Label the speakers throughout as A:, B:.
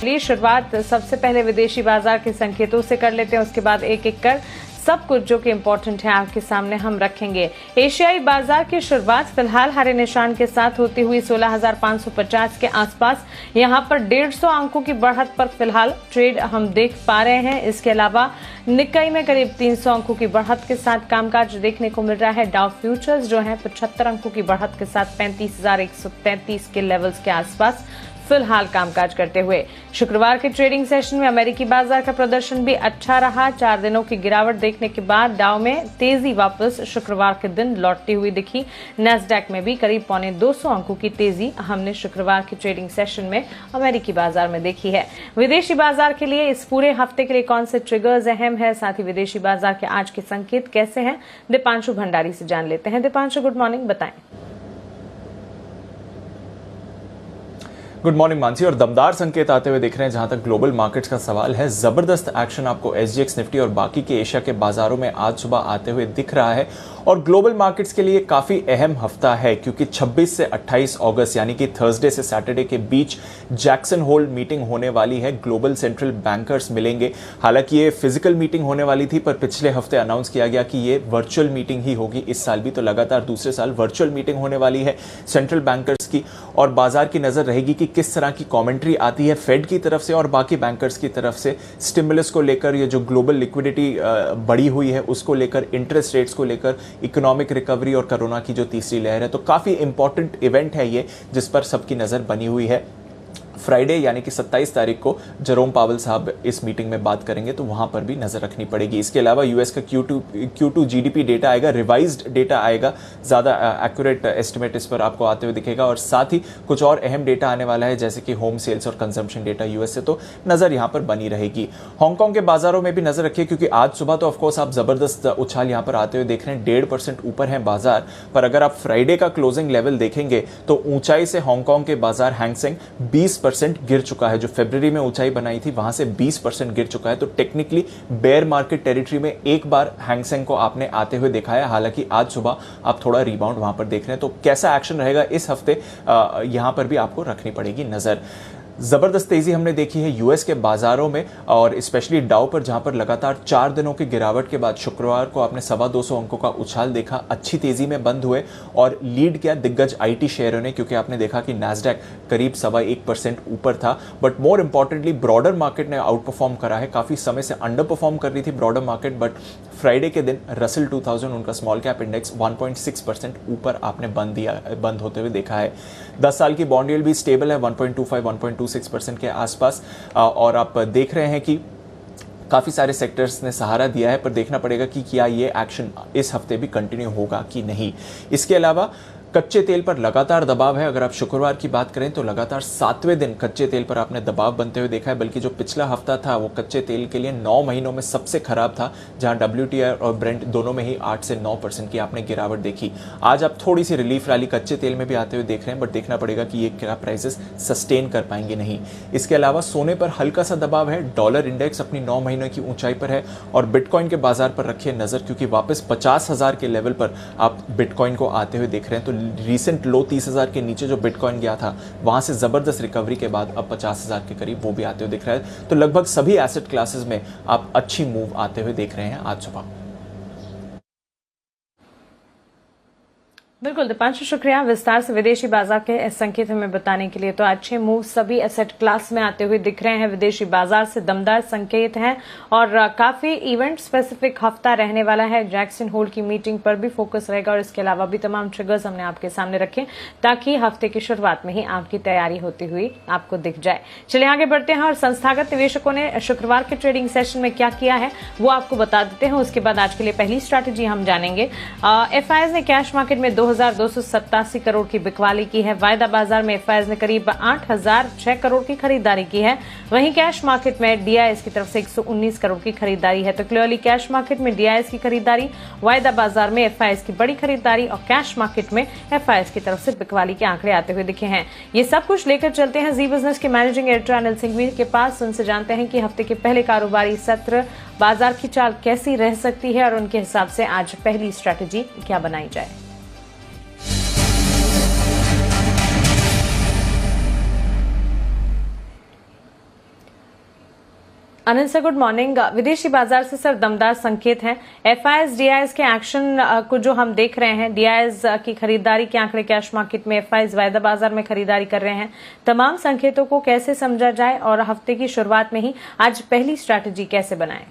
A: चलिए शुरुआत सबसे पहले विदेशी बाजार के संकेतों से कर लेते हैं, उसके बाद एक एक कर सब कुछ जो कि इम्पोर्टेंट है आपके सामने हम रखेंगे। एशियाई बाजार की शुरुआत फिलहाल हरे निशान के साथ होती हुई 16,550 के आसपास, यहां पर 150 अंकों की बढ़त पर फिलहाल ट्रेड हम देख पा रहे हैं। इसके अलावा निक्काई में करीब 300 अंकों की बढ़त के साथ कामकाज देखने को मिल रहा है। डाउ फ्यूचर्स जो है 75 अंकों की बढ़त के साथ 35,133 के लेवल्स के आसपास फिलहाल कामकाज करते हुए। शुक्रवार के ट्रेडिंग सेशन में अमेरिकी बाजार का प्रदर्शन भी अच्छा रहा। 4 दिनों की गिरावट देखने के बाद डाउ में तेजी वापस शुक्रवार के दिन लौटती हुई दिखी। नैस्डैक में भी करीब 225 अंकों की तेजी हमने शुक्रवार के ट्रेडिंग सेशन में अमेरिकी बाजार में देखी है। विदेशी बाजार के लिए इस पूरे हफ्ते के लिए कौन से ट्रिगर्स अहम है, साथ ही विदेशी बाजार के आज के संकेत कैसे हैं, दीपांशु भंडारी से जान लेते हैं। दीपांशु, गुड मॉर्निंग, बताएं।
B: Good morning Mansi. और दमदार संकेत आते हुए दिख रहे हैं जहां तक ग्लोबल मार्केट्स का सवाल है। जबरदस्त एक्शन आपको एसजीएक्स निफ्टी और बाकी के एशिया के बाजारों में आज सुबह आते हुए दिख रहा है। और ग्लोबल मार्केट्स के लिए काफी अहम हफ्ता है क्योंकि 26 से 28 अगस्त यानी कि थर्सडे से सैटरडे के बीच जैक्सन होल मीटिंग होने वाली है। ग्लोबल सेंट्रल बैंकर्स मिलेंगे। हालांकि ये फिजिकल मीटिंग होने वाली थी, पर पिछले हफ्ते अनाउंस किया गया कि ये वर्चुअल मीटिंग ही होगी। इस साल भी तो लगातार दूसरे साल वर्चुअल मीटिंग होने वाली है सेंट्रल बैंकर्स की। और बाजार की नजर रहेगी कि किस तरह की कमेंट्री आती है फेड की तरफ से और बाकी बैंकर्स की तरफ से स्टिमुलस को लेकर, ये जो ग्लोबल लिक्विडिटी बढ़ी हुई है उसको लेकर, इंटरेस्ट रेट्स को लेकर, इकोनॉमिक रिकवरी और कोरोना की जो तीसरी लहर है। तो काफी इंपॉर्टेंट इवेंट है ये जिस पर सबकी नजर बनी हुई है। फ्राइडे यानी कि 27 तारीख को जेरोम पावेल साहब इस मीटिंग में बात करेंगे तो वहां पर भी नजर रखनी पड़ेगी। इसके अलावा यूएस का Q2 जीडीपी डेटा आएगा, रिवाइज्ड डेटा आएगा, ज्यादा एक्यूरेट एस्टिमेट इस पर आपको आते हुए दिखेगा। और साथ ही कुछ और अहम डेटा आने वाला है जैसे कि होम सेल्स और कंजम्पशन डेटा यूएस से, तो नजर यहां पर बनी रहेगी। हांगकांग के बाजारों में भी नजर रखिए क्योंकि आज सुबह तो ऑफकोर्स आप जबरदस्त उछाल यहां पर आते हुए देख रहे हैं। 1.5% ऊपर है बाजार, पर अगर आप फ्राइडे का क्लोजिंग लेवल देखेंगे तो ऊंचाई से हांगकांग के बाजार हैंगसेंग 20% गिर चुका है। जो फरवरी में ऊंचाई बनाई थी वहां से 20% गिर चुका है। तो टेक्निकली बेयर मार्केट टेरिटरी में एक बार हैंगसेंग को आपने आते हुए देखा है। हालांकि आज सुबह आप थोड़ा रिबाउंड वहां पर देख रहे हैं। तो कैसा एक्शन रहेगा इस हफ्ते, यहां पर भी आपको रखनी पड़ेगी नजर। जबरदस्त तेजी हमने देखी है यूएस के बाजारों में और स्पेशली डाउ पर, जहां पर लगातार 4 दिनों की गिरावट के बाद शुक्रवार को आपने 225 अंकों का उछाल देखा। अच्छी तेजी में बंद हुए और लीड किया दिग्गज आईटी शेयरों ने, क्योंकि आपने देखा कि नैस्डैक करीब 1.25% ऊपर था। But more importantly broader market ने आउट परफॉर्म करा है। काफी समय से अंडर परफॉर्म कर रही थी ब्रॉडर मार्केट, बट फ्राइडे के दिन रसल 2000 उनका स्मॉल कैप इंडेक्स 1.6% ऊपर आपने बंद होते हुए देखा है। 10 साल की बॉन्ड यील्ड भी स्टेबल है 1.25-1.26% के आसपास। और आप देख रहे हैं कि काफी सारे सेक्टर्स ने सहारा दिया है, पर देखना पड़ेगा कि क्या ये एक्शन इस हफ्ते भी कंटिन्यू होगा कि नहीं। इसके अलावा कच्चे तेल पर लगातार दबाव है। अगर आप शुक्रवार की बात करें तो लगातार 7वें दिन कच्चे तेल पर आपने दबाव बनते हुए देखा है। बल्कि जो पिछला हफ्ता था वो कच्चे तेल के लिए 9 महीनों में सबसे खराब था, जहां WTI और ब्रेंट दोनों में ही 8 से 9% की आपने गिरावट देखी। आज आप थोड़ी सी रिलीफ रैली कच्चे तेल में भी आते हुए देख रहे हैं, बट देखना पड़ेगा कि ये क्या प्राइसेस सस्टेन कर पाएंगे नहीं। इसके अलावा सोने पर हल्का सा दबाव है। डॉलर इंडेक्स अपनी 9 महीनों की ऊंचाई पर है। और बिटकॉइन के बाजार पर रखिए नजर, क्योंकि वापस 50,000 के लेवल पर आप बिटकॉइन को आते हुए देख रहे हैं। तो रीसेंट लो 30,000 के नीचे जो बिटकॉइन गया था वहां से जबरदस्त रिकवरी के बाद अब 50,000 के करीब वो भी आते हुए दिख रहा है। तो लगभग सभी एसेट क्लासेस में आप अच्छी मूव आते हुए देख रहे हैं आज सुबह।
A: बिल्कुल दीपांशु, शुक्रिया विस्तार से विदेशी बाजार के संकेत हमें बताने के लिए। तो अच्छे मूव सभी एसेट क्लास में आते हुए दिख रहे हैं। विदेशी बाजार से दमदार संकेत हैं और काफी इवेंट स्पेसिफिक हफ्ता रहने वाला है। जैक्सन होल की मीटिंग पर भी फोकस रहेगा और इसके अलावा भी तमाम ट्रिगर्स हमने आपके सामने रखे ताकि हफ्ते की शुरुआत में ही आपकी तैयारी होती हुई आपको दिख जाए। चलिए आगे बढ़ते हैं और संस्थागत निवेशकों ने शुक्रवार के ट्रेडिंग सेशन में क्या किया है वो आपको बता देते हैं। उसके बाद आज के लिए पहली स्ट्रैटेजी हम जानेंगे। एफआईएस ने कैश मार्केट में 2,287 करोड़ की बिकवाली की है। वायदा बाजार में एफआईएस ने करीब 8,006 करोड़ की खरीदारी की है। वहीं कैश मार्केट में डीआईएस की तरफ से 119 करोड़ की खरीदारी है। तो क्लियरली कैश मार्केट में डीआईएस की खरीदारी, वायदा बाजार में एफआईएस की बड़ी खरीदारी और कैश मार्केट में एफआईएस की तरफ से बिकवाली के आंकड़े आते हुए दिखे हैं। ये सब कुछ लेकर चलते हैं जी बिजनेस के मैनेजिंग एडिटर अनिल सिंघवी के पास। उनसे जानते हैं कि हफ्ते के पहले कारोबारी सत्र बाजार की चाल कैसी रह सकती है और उनके हिसाब से आज पहली स्ट्रैटेजी क्या बनाई जाए। Anil sir, good morning. विदेशी बाजार से सर दमदार संकेत हैं। एफआईएस डीआईएस के एक्शन को जो हम देख रहे हैं, डीआईएस की खरीदारी के आंकड़े कैश मार्केट में, एफआईएस वायदा बाजार में खरीदारी कर रहे हैं। तमाम संकेतों को कैसे समझा जाए और हफ्ते की शुरुआत में ही आज पहली स्ट्रैटेजी कैसे बनाएं?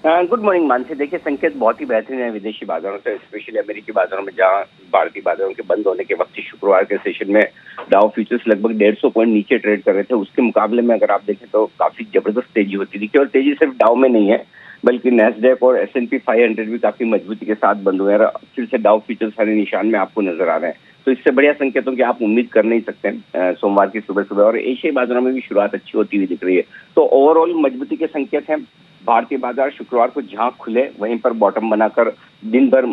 C: Good morning Mansi. देखिए, संकेत बहुत ही बेहतरीन है विदेशी बाजारों से, स्पेशली अमेरिकी बाजारों में, जहां भारतीय बाजारों के बंद होने के वक्त शुक्रवार के सेशन में डाउ फ्यूचर्स लगभग 150 पॉइंट नीचे ट्रेड कर रहे थे। उसके मुकाबले में अगर आप देखें तो काफी जबरदस्त तेजी होती थी। और तेजी सिर्फ डाउ में नहीं है, बल्कि नैस्डैक और S&P 500 भी काफी मजबूती के साथ बंद हुए हैं। फिर से डाउ फ्यूचर्स हरे निशान में आपको नजर आ रहे हैं, तो इससे बढ़िया संकेतों की आप उम्मीद कर नहीं सकते सोमवार की सुबह सुबह। और एशियाई बाजारों में भी शुरुआत अच्छी होती हुई दिख रही है, तो ओवरऑल मजबूती के संकेत हैं। भारतीय बाजार शुक्रवार को जहां खुले वहीं पर बॉटम बनाकर दिन भर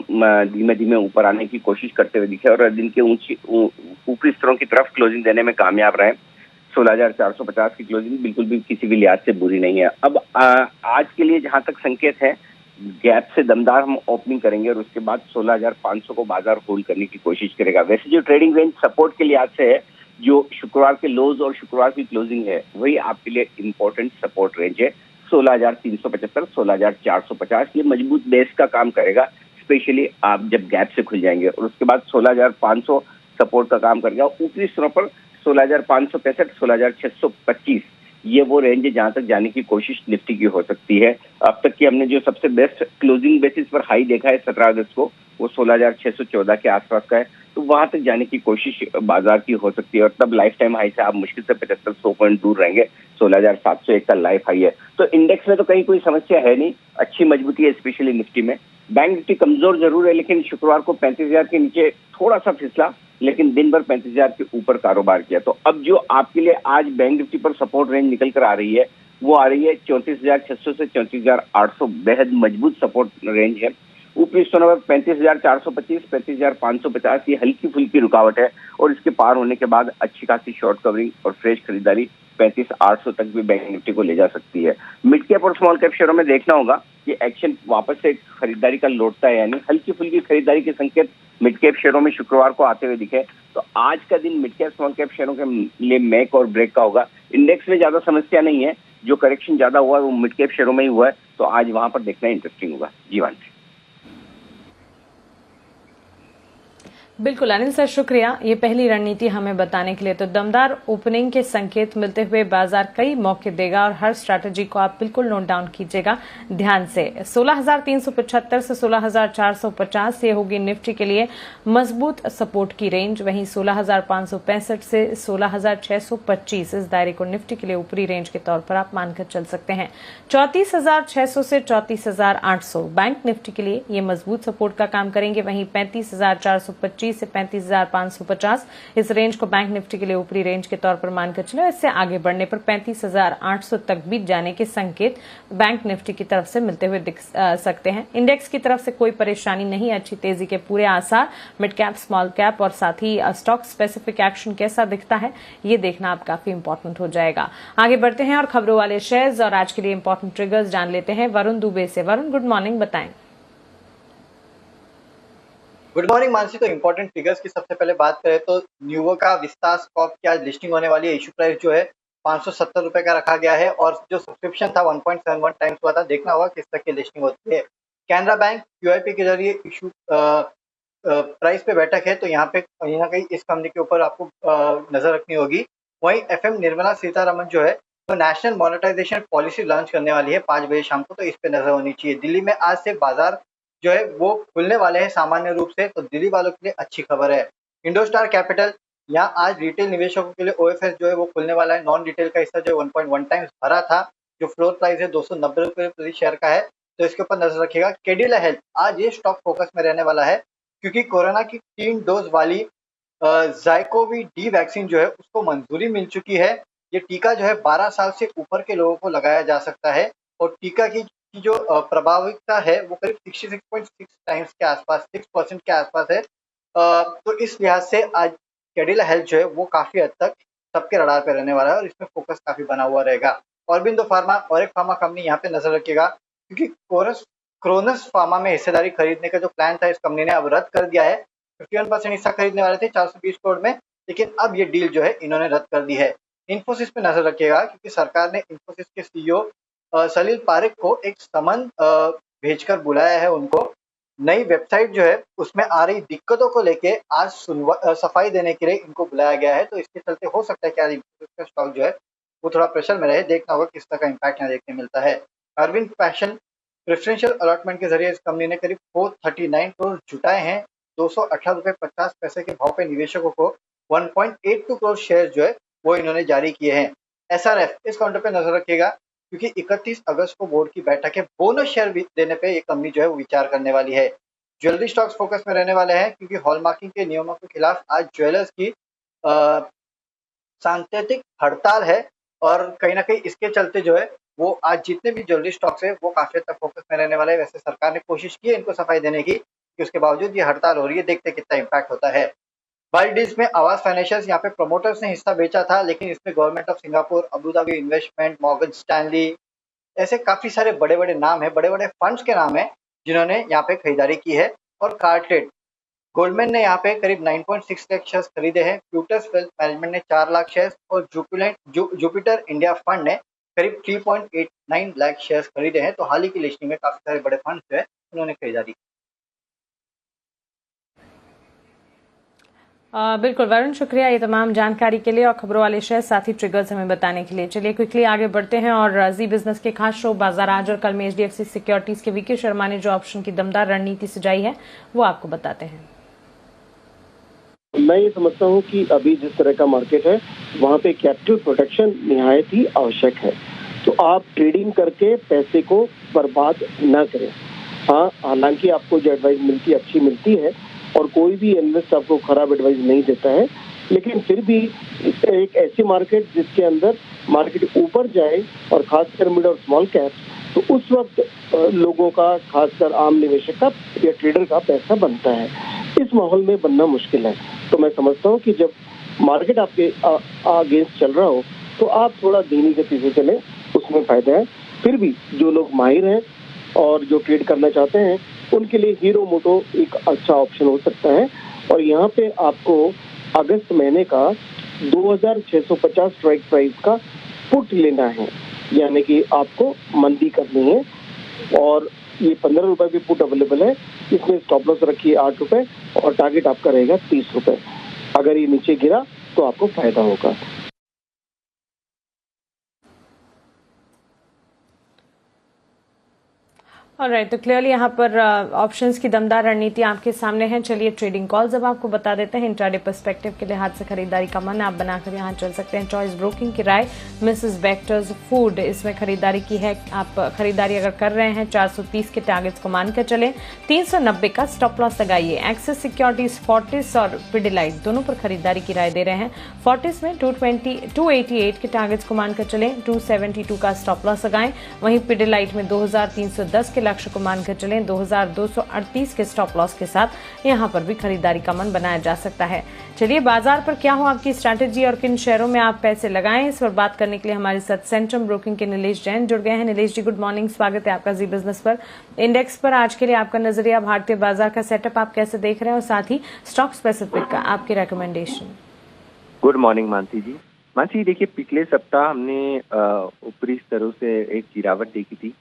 C: धीमे धीमे ऊपर आने की कोशिश करते हुए दिखे और दिन के ऊपरी स्तरों की तरफ क्लोजिंग देने में कामयाब रहे। 16,450 की क्लोजिंग बिल्कुल भी किसी भी लिहाज से बुरी नहीं है। अब आज के लिए जहां तक संकेत है, गैप से दमदार हम ओपनिंग करेंगे और उसके बाद 16,500 को बाजार होल्ड करने की कोशिश करेगा। वैसे जो ट्रेडिंग रेंज सपोर्ट के लिहाज से है, जो शुक्रवार के लोज और शुक्रवार की क्लोजिंग है, वही आपके लिए इंपॉर्टेंट सपोर्ट रेंज है। 16,375, 16,450 ये मजबूत बेस का काम करेगा, स्पेशली आप जब गैप से खुल जाएंगे। और उसके बाद 16,500 सपोर्ट का काम करेगा। ऊपरी स्तरों पर 16,565, 16,625 ये वो रेंज है जहां तक जाने की कोशिश निफ्टी की हो सकती है। अब तक की हमने जो सबसे बेस्ट क्लोजिंग बेसिस पर हाई देखा है 17 अगस्त को, वो 16,614 के आसपास का है, तो वहां तक जाने की कोशिश बाजार की हो सकती है। और तब लाइफ टाइम हाई से आप मुश्किल से 75-100 पॉइंट दूर रहेंगे। 16,701 का लाइफ हाई है, तो इंडेक्स में तो कहीं कोई समस्या है नहीं, अच्छी मजबूती है स्पेशली निफ्टी में। बैंक निफ्टी कमजोर जरूर है, लेकिन शुक्रवार को 35,000 के नीचे थोड़ा सा फिसला, लेकिन दिन भर 35,000 के ऊपर कारोबार किया। तो अब जो आपके लिए आज बैंक निफ्टी पर सपोर्ट रेंज निकल कर आ रही है, वो आ रही है 34,600 से 34,800, बेहद मजबूत सपोर्ट रेंज है। ऊपरी स्तरों पर 35,425, 35,550 ये हल्की फुल्की रुकावट है, और इसके पार होने के बाद अच्छी खासी शॉर्ट कवरिंग और फ्रेश खरीदारी 35,800 तक भी बैंक निफ्टी को ले जा सकती है। मिड कैप और स्मॉल कैप शेयरों में देखना होगा कि एक्शन वापस से खरीदारी का लौटता है, यानी हल्की फुल्की खरीदारी के संकेत मिड कैप शेयरों में शुक्रवार को आते हुए दिखे। तो आज का दिन मिड कैप स्मॉल कैप शेयरों के लिए मेक और ब्रेक का होगा। इंडेक्स में ज्यादा समस्या नहीं है, जो करेक्शन ज्यादा हुआ है वो मिड कैप शेयरों में ही हुआ है, तो आज वहां पर देखना इंटरेस्टिंग होगा। जी वांसी।
A: बिल्कुल अनिल सर, शुक्रिया ये पहली रणनीति हमें बताने के लिए। तो दमदार ओपनिंग के संकेत मिलते हुए बाजार कई मौके देगा और हर स्ट्रैटेजी को आप बिल्कुल नोट डाउन कीजिएगा ध्यान से। 16,375 से 16,450 ये होगी निफ्टी के लिए मजबूत सपोर्ट की रेंज। वहीं 16,565 से 16,625 इस दायरे को निफ्टी के लिए ऊपरी रेंज के तौर पर आप मानकर चल सकते हैं। 34,600 से 34,800 बैंक निफ्टी के लिए ये मजबूत सपोर्ट का काम करेंगे। वहीं 35,425 से 35,550 इस रेंज को बैंक निफ्टी के लिए ऊपरी रेंज के तौर पर मानकर चले। इससे आगे बढ़ने पर 35,800 तक भी जाने के संकेत बैंक निफ्टी की तरफ से मिलते हुए दिख सकते हैं। इंडेक्स की तरफ से कोई परेशानी नहीं, अच्छी तेजी के पूरे आसार। मिड कैप, स्मॉल कैप और साथ ही स्टॉक स्पेसिफिक एक्शन कैसा दिखता है ये देखना अब काफी इंपॉर्टेंट हो जाएगा। आगे बढ़ते हैं और खबरों वाले शेयर्स और आज के लिए इंपॉर्टेंट ट्रिगर्स जान लेते हैं वरुण दुबे से। वरुण, गुड मॉर्निंग, बताएं।
D: Good morning Mansi. तो इंपॉर्टेंट फिगर्स की सबसे पहले बात करें तो न्यूवो का विस्तास कॉर्प की आज लिस्टिंग होने वाली है। इशू प्राइस जो है 570 रुपए का रखा गया है और जो सब्सक्रिप्शन था 1.71 टाइम्स हुआ था। देखना होगा किस तक की लिस्टिंग होती है। कैनरा बैंक QIP के जरिए इशू प्राइस पे बैठक है, तो यहाँ पे कहीं ना कहीं इस कंपनी के ऊपर आपको नजर रखनी होगी। वहीं FM निर्मला सीतारमण जो है तो नेशनल मॉनेटाइजेशन पॉलिसी लॉन्च करने वाली है 5 बजे शाम को, तो इस पे नजर होनी चाहिए। दिल्ली में आज से बाजार जो है वो खुलने वाले हैं सामान्य रूप से, तो दिल्ली वालों के लिए अच्छी खबर है। इंडोस्टार कैपिटल यहाँ आज रिटेल निवेशकों के लिए OFS जो है वो खुलने वाला है। नॉन रिटेल का हिस्सा जो 1.1 टाइम्स भरा था, जो फ्लोर प्राइस है 290 रुपए प्रति शेयर का है, तो इसके ऊपर नजर रखिएगा। कैडिला हेल्थ आज ये स्टॉक फोकस में रहने वाला है, क्योंकि कोरोना की 3 डोज वाली ज़ाइकोवी डी वैक्सीन जो है उसको मंजूरी मिल चुकी है। ये टीका जो है 12 साल से ऊपर के लोगों को लगाया जा सकता है और टीका की जो प्रभाविता है वो करीब 66.6 टाइम्स के आसपास, 6% के आसपास है। तो इस लिहाज से आज कैडिला हेल्थ जो है वो काफी हद तक सबके रडार पे रहने वाला है और इसमें फोकस काफी बना हुआ रहेगा। ऑरबिंदो फार्मा और एक फार्मा कंपनी यहाँ पे नजर रखिएगा, क्योंकि क्रोनस फार्मा में हिस्सेदारी खरीदने का जो प्लान था इस कंपनी ने अब रद्द कर दिया है। 51% हिस्सा खरीदने वाले थे 420 करोड़ में, लेकिन अब ये डील जो है इन्होंने रद्द कर दी है। इन्फोसिस पे नजर रखिएगा, क्योंकि सरकार ने इन्फोसिस के CEO सलील पारेख को एक समन भेजकर बुलाया है उनको। नई वेबसाइट जो है उसमें आ रही दिक्कतों को लेके आज सफाई देने के लिए इनको बुलाया गया है। तो इसके चलते हो सकता है कि आज का स्टॉक जो है वो थोड़ा प्रेशर में रहे। देखना होगा किस तरह का इम्पैक्ट यहाँ देखने मिलता है। अरविंद फैशन प्रेफरेंशियल अलॉटमेंट के जरिए इस कंपनी ने करीब 439 करोड़ जुटाए हैं। 218.50 रुपए के भाव पे निवेशकों को 1.82 करोड़ शेयर जो है वो इन्होंने जारी किए हैं। SRF इस काउंटर पे नजर रखिएगा क्योंकि 31 अगस्त को बोर्ड की बैठक है। बोनस शेयर देने पे ये कंपनी जो है वो विचार करने वाली है। ज्वेलरी स्टॉक्स फोकस में रहने वाले हैं क्योंकि हॉलमार्किंग के नियमों के खिलाफ आज ज्वेलर्स की सांकेतिक हड़ताल है और कहीं ना कहीं इसके चलते जो है वो आज जितने भी ज्वेलरी स्टॉक्स है वो काफी हद तक फोकस में रहने वाले हैं। वैसे सरकार ने कोशिश की है इनको सफाई देने की कि उसके बावजूद ये हड़ताल हो रही है। देखते कितना इम्पैक्ट होता है। बाई डील्स में आवास फाइनेंशियल्स यहाँ पे प्रमोटर्स ने हिस्सा बेचा था, लेकिन इसमें government of Singapore, Abu Dhabi investment, Morgan Stanley, ऐसे काफी सारे बड़े बड़े नाम है, बड़े बड़े फंड्स के नाम है जिन्होंने यहाँ पे खरीदारी की है। और कार्ट्रेड गोल्डमैन ने यहाँ पे करीब 9.6 लाख शेयर्स खरीदे हैं। फ्यूटर्स वेल्थ मैनेजमेंट ने 4 लाख शेयर्स और जुपिटर इंडिया फंड ने करीब 3.89 लाख शेयर्स खरीदे हैं। तो हाल ही की लिस्टिंग में काफी सारे बड़े फंड जो है उन्होंने खरीदारी की।
A: बिल्कुल वरुण, शुक्रिया ये तमाम जानकारी के लिए और खबरों वाले शेयर साथ ही ट्रिगर्स हमें बताने के लिए। चलिए क्विकली आगे बढ़ते हैं और जी बिजनेस के खास शो बाजार आज और कल में HDFC सिक्योरिटीज के वीके शर्मा ने जो ऑप्शन की दमदार रणनीति सजाई है वो आपको बताते हैं।
E: मैं ये समझता हूँ कि अभी जिस तरह का मार्केट है वहाँ पे कैपिटल प्रोटेक्शन निहायत ही आवश्यक है। तो आप ट्रेडिंग करके पैसे को बर्बाद न करें। हाँ, हालांकि आपको जो एडवाइस मिलती है अच्छी मिलती है और कोई भी इन्वेस्ट आपको खराब एडवाइस नहीं देता है, लेकिन फिर भी एक ऐसी मार्केट जिसके अंदर मार्केट ऊपर जाए और खासकर मिड और स्मॉल कैप, तो उस वक्त लोगों का, खासकर आम निवेशक का या ट्रेडर का पैसा बनता है। इस माहौल में बनना मुश्किल है। तो मैं समझता हूँ कि जब मार्केट आपके अगेंस्ट चल रहा हो तो आप थोड़ा धीमी गति से चलें, उसमें फायदा है। फिर भी जो लोग माहिर हैं और जो ट्रेड करना चाहते हैं उनके लिए हीरो मोटो एक अच्छा ऑप्शन हो सकता है। और यहाँ पे आपको अगस्त महीने का 2650 स्ट्राइक प्राइस का पुट लेना है, यानी कि आपको मंदी करनी है। और ये 15 रुपए भी पुट अवेलेबल है। इसमें स्टॉप लॉस रखिए 8 रुपए और टारगेट आपका रहेगा 30 रुपए। अगर ये नीचे गिरा तो आपको फायदा होगा।
A: ऑलराइट, तो क्लियरली यहाँ पर ऑप्शंस की दमदार रणनीति आपके सामने है। चलिए ट्रेडिंग कॉल्स अब आपको बता देते हैं। इंट्राडे पर्सपेक्टिव के लिहाज से खरीदारी का मन आप बनाकर यहाँ चल सकते हैं। चॉइस ब्रोकिंग की राय मिसेस बेक्टर्स फूड, इसमें खरीदारी की है। आप खरीदारी अगर कर रहे हैं 430 के टारगेट्स को मानकर चलें, 390 का स्टॉप लॉस लगाइए। एक्सिस सिक्योरिटीज, फोर्टिस और पिडिलाइट दोनों पर खरीदारी की राय दे रहे हैं। फोर्टिस में 288 के टारगेट्स को मानकर चलें, 272 का स्टॉप लॉस लगाएं। वहीं पिडिलाइट में 2310 के लक्ष्य को मानकर चलें, 2238 के स्टॉप लॉस के साथ यहां पर भी खरीदारी का मन बनाया जा सकता है। चलिए बाजार पर क्या हो आपकी स्ट्रैटेजी और किन शेयरों में आप पैसे लगाएं, इस पर बात करने के लिए हमारे साथ सेंट्रम ब्रोकिंग के नीलेश जैन जुड़ गए हैं। नीलेश जी, गुड मॉर्निंग, स्वागत है आपका जी बिजनेस पर। इंडेक्स पर आज के लिए आपका नजरिया, भारतीय बाजार का सेटअप आप कैसे देख रहे हैं और साथ ही स्टॉक स्पेसिफिक का आपकी रिकमेंडेशन।
F: गुड मॉर्निंग मानसी जी। मानसी देखिए, पिछले सप्ताह हमने ऊपरी स्तरों से एक गिरावट देखी थी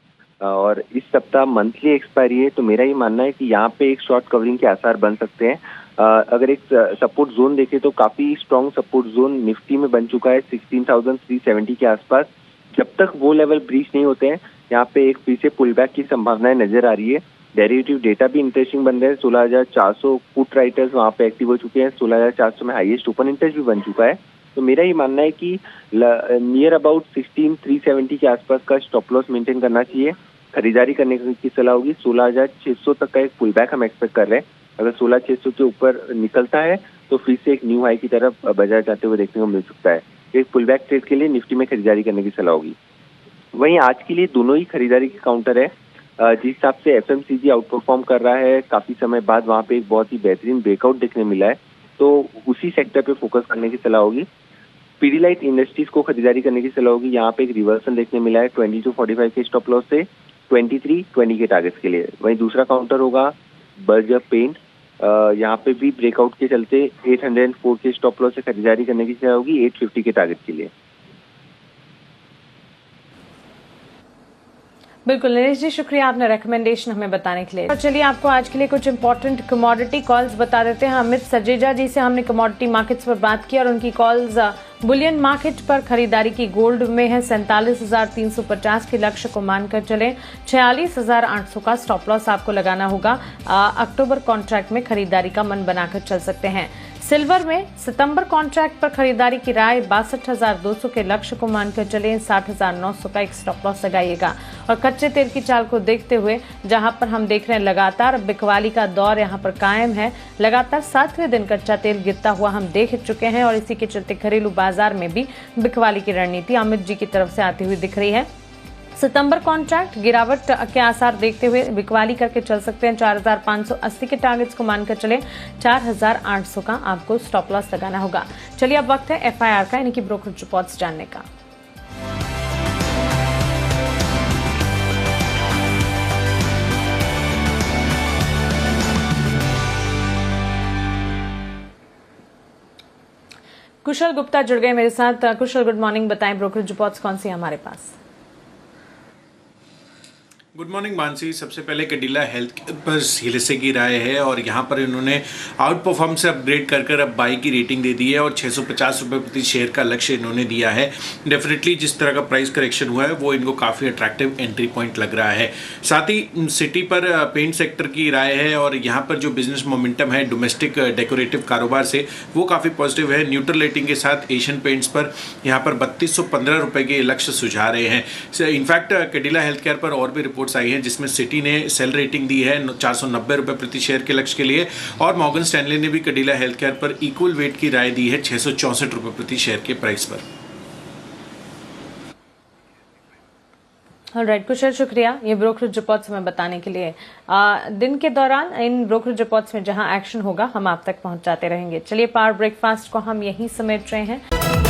F: और इस सप्ताह मंथली एक्सपायरी है, तो मेरा ये मानना है कि यहाँ पे एक शॉर्ट कवरिंग के आसार बन सकते हैं। अगर एक सपोर्ट जोन देखें तो काफी स्ट्रॉन्ग सपोर्ट जोन निफ्टी में बन चुका है 16,370 के आसपास। जब तक वो लेवल ब्रीच नहीं होते हैं, यहाँ पे एक फिर से पुल बैक की संभावनाएं नजर आ रही है। डेरिवेटिव डेटा भी इंटरेस्टिंग बन रहे हैं। 16,400 पुट राइटर्स वहाँ पे एक्टिव हो चुके हैं। 16,400 में हाईएस्ट ओपन इंटरेस्ट भी बन चुका है। तो मेरा ये मानना है कि नियर अबाउट 16,370 के आसपास का स्टॉप लॉस मेंटेन करना चाहिए। खरीदारी करने की सलाह होगी। 16,600 तक का एक पुल बैक हम एक्सपेक्ट कर रहे हैं। अगर 16,600 के ऊपर निकलता है तो फिर से एक न्यू हाई की तरफ बाजार जाते हुए देखने को मिल सकता है। एक पुल बैक ट्रेड के लिए निफ्टी में खरीदारी करने की सलाह होगी। वहीं आज के लिए दोनों ही खरीदारी के काउंटर है। जिस हिसाब से FMCG आउट परफॉर्म कर रहा है, काफी समय बाद वहाँ पे एक बहुत ही बेहतरीन ब्रेकआउट देखने मिला है, तो उसी सेक्टर पे फोकस करने की सलाह होगी। पीडीलाइट इंडस्ट्रीज को खरीदारी करने की सलाह होगी। यहाँ पे एक रिवर्सल देखने मिला है 2245 के स्टॉप लॉस से 2320 के टारगेट्स के लिए। वहीं दूसरा काउंटर होगा बर्जर पेंट। यहाँ पे भी ब्रेकआउट के चलते 804 के स्टॉप लॉस से खरीदारी करने की सलाह होगी 850 के टारगेट के लिए।
A: बिल्कुल नरेश जी, शुक्रिया आपने रिकमेंडेशन हमें बताने के लिए। और चलिए आपको आज के लिए कुछ इंपॉर्टेंट कमोडिटी कॉल्स बता देते हैं। अमित सजेजा जी से हमने कमोडिटी मार्केट्स पर बात की और उनकी कॉल्स बुलियन मार्केट पर खरीदारी की। गोल्ड में है 47,350 के लक्ष्य को मानकर चले। 46,800 का स्टॉप लॉस आपको लगाना होगा। अक्टूबर कॉन्ट्रैक्ट में खरीदारी का मन बनाकर चल सकते हैं। सिल्वर में सितंबर कॉन्ट्रैक्ट पर खरीदारी की राय 62,200 के लक्ष्य को मानकर चले। 60,900 का एक स्टॉप लॉस लगाइएगा। और कच्चे तेल की चाल को देखते हुए जहां पर हम देख रहे हैं लगातार बिकवाली का दौर यहां पर कायम है। लगातार 7वें दिन कच्चा तेल गिरता हुआ हम देख चुके हैं और इसी के चलते घरेलू बाजार में भी बिकवाली की रणनीति अमित जी की तरफ से आती हुई दिख रही है। सितंबर कॉन्ट्रैक्ट गिरावट के आसार देखते हुए बिकवाली करके चल सकते हैं। 4,580 के टारगेट्स को मानकर चले। 4,800 का आपको स्टॉप लॉस लगाना होगा। चलिए अब वक्त है FIR का, यानी कि ब्रोकरेज रिपोर्ट्स जानने का। कुशल गुप्ता जुड़ गए मेरे साथ। कुशल, गुड मॉर्निंग। बताएं ब्रोकरेज रिपोर्ट्स कौन सी है हमारे पास?
G: Good morning Mansi. सबसे पहले कैडिला हेल्थ पर हिलसे की राय है और यहाँ पर इन्होंने आउट परफॉर्म से अपग्रेड कर अब बाई की रेटिंग दे दी है और 650 रुपये प्रति शेयर का लक्ष्य इन्होंने दिया है। डेफिनेटली जिस तरह का प्राइस करेक्शन हुआ है वो इनको काफ़ी अट्रैक्टिव एंट्री पॉइंट लग रहा है। साथ ही सिटी पर पेंट सेक्टर की राय है और यहाँ पर जो बिजनेस मोमेंटम है डोमेस्टिक डेकोरेटिव कारोबार से वो काफ़ी पॉजिटिव है। न्यूट्रल रेटिंग के साथ एशियन पेंट्स पर यहाँ पर 3215 रुपये के लक्ष्य सुझा रहे हैं। इनफैक्ट कैडिला हेल्थ केयर पर और भी रिपोर्ट्स आई है जिसमें सिटी ने सेल रेटिंग दी है 490 रुपये प्रति शेयर के लक्ष्य के लिए और मॉर्गन स्टैनली ने भी कैडिला हेल्थ केयर पर इक्वल वेट की राय दी है 664 रुपये प्रति शेयर के प्राइस पर।
A: ऑलराइट कुशल, शुक्रिया ये ब्रोकरेज रिपोर्ट्स हमें बताने के लिए। दिन के दौरान इन ब्रोकरेज रिपोर्ट्स में जहां एक्शन होगा हम आप तक पहुंचाते रहेंगे। चलिए पावर ब्रेकफास्ट को हम यहीं समेट रहे हैं।